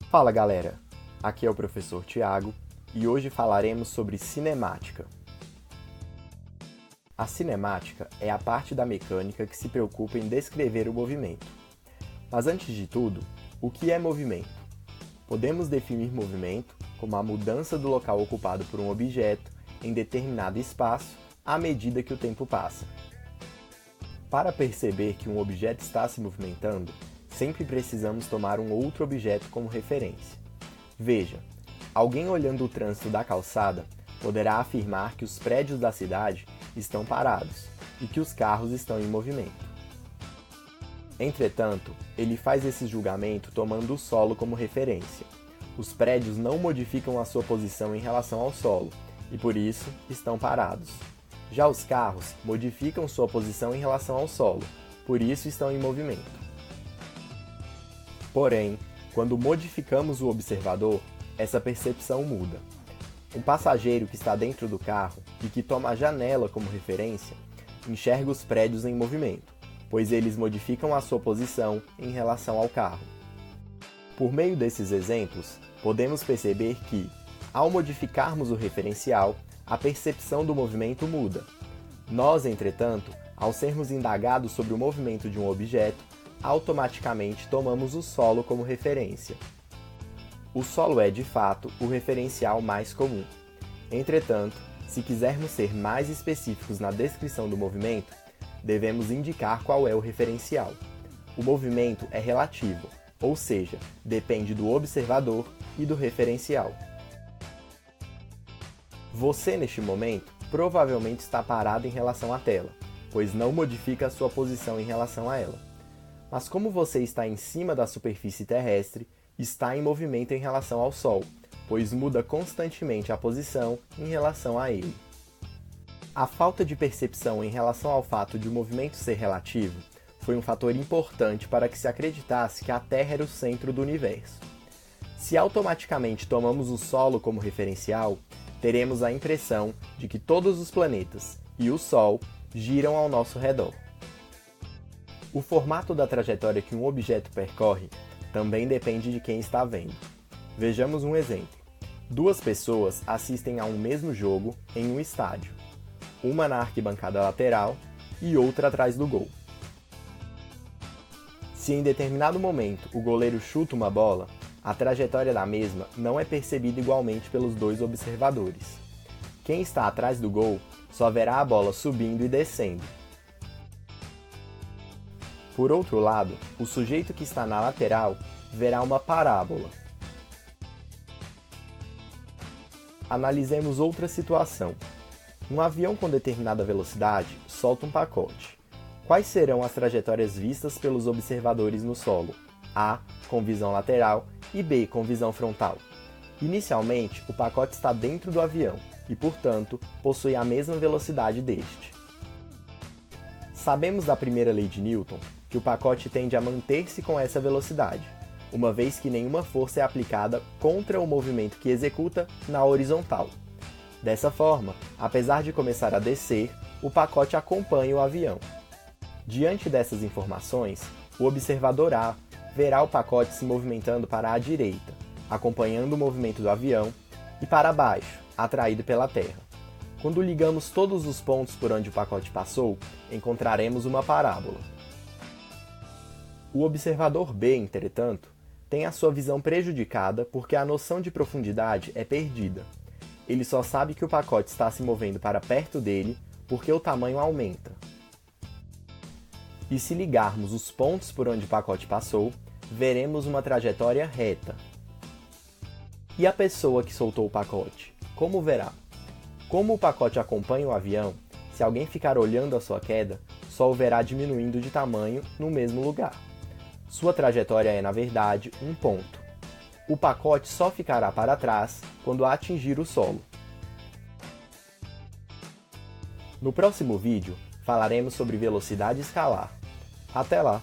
Fala galera, aqui é o professor Tiago e hoje falaremos sobre cinemática. A cinemática é a parte da mecânica que se preocupa em descrever o movimento. Mas antes de tudo, o que é movimento? Podemos definir movimento como a mudança do local ocupado por um objeto em determinado espaço à medida que o tempo passa. Para perceber que um objeto está se movimentando, sempre precisamos tomar um outro objeto como referência. Veja, alguém olhando o trânsito da calçada poderá afirmar que os prédios da cidade estão parados e que os carros estão em movimento. Entretanto, ele faz esse julgamento tomando o solo como referência. Os prédios não modificam a sua posição em relação ao solo e, por isso, estão parados. Já os carros modificam sua posição em relação ao solo, por isso estão em movimento. Porém, quando modificamos o observador, essa percepção muda. Um passageiro que está dentro do carro e que toma a janela como referência, enxerga os prédios em movimento, pois eles modificam a sua posição em relação ao carro. Por meio desses exemplos, podemos perceber que, ao modificarmos o referencial, a percepção do movimento muda. Nós, entretanto, ao sermos indagados sobre o movimento de um objeto, automaticamente tomamos o solo como referência. O solo é, de fato, o referencial mais comum. Entretanto, se quisermos ser mais específicos na descrição do movimento, devemos indicar qual é o referencial. O movimento é relativo, ou seja, depende do observador e do referencial. Você, neste momento, provavelmente está parado em relação à tela, pois não modifica a sua posição em relação a ela. Mas como você está em cima da superfície terrestre, está em movimento em relação ao Sol, pois muda constantemente a posição em relação a ele. A falta de percepção em relação ao fato de o movimento ser relativo foi um fator importante para que se acreditasse que a Terra era o centro do universo. Se automaticamente tomamos o solo como referencial, teremos a impressão de que todos os planetas e o Sol giram ao nosso redor. O formato da trajetória que um objeto percorre também depende de quem está vendo. Vejamos um exemplo. Duas pessoas assistem a um mesmo jogo em um estádio, uma na arquibancada lateral e outra atrás do gol. Se em determinado momento o goleiro chuta uma bola, a trajetória da mesma não é percebida igualmente pelos dois observadores. Quem está atrás do gol só verá a bola subindo e descendo. Por outro lado, o sujeito que está na lateral verá uma parábola. Analisemos outra situação. Um avião com determinada velocidade solta um pacote. Quais serão as trajetórias vistas pelos observadores no solo? A, com visão lateral, e B, com visão frontal. Inicialmente, o pacote está dentro do avião e, portanto, possui a mesma velocidade deste. Sabemos da primeira lei de Newton que o pacote tende a manter-se com essa velocidade, uma vez que nenhuma força é aplicada contra o movimento que executa na horizontal. Dessa forma, apesar de começar a descer, o pacote acompanha o avião. Diante dessas informações, o observador A verá o pacote se movimentando para a direita, acompanhando o movimento do avião, e para baixo, atraído pela Terra. Quando ligamos todos os pontos por onde o pacote passou, encontraremos uma parábola. O observador B, entretanto, tem a sua visão prejudicada porque a noção de profundidade é perdida. Ele só sabe que o pacote está se movendo para perto dele porque o tamanho aumenta. E se ligarmos os pontos por onde o pacote passou, veremos uma trajetória reta. E a pessoa que soltou o pacote, como verá? Como o pacote acompanha o avião, se alguém ficar olhando a sua queda, só o verá diminuindo de tamanho no mesmo lugar. Sua trajetória é, na verdade, um ponto. O pacote só ficará para trás quando atingir o solo. No próximo vídeo, falaremos sobre velocidade escalar. Até lá!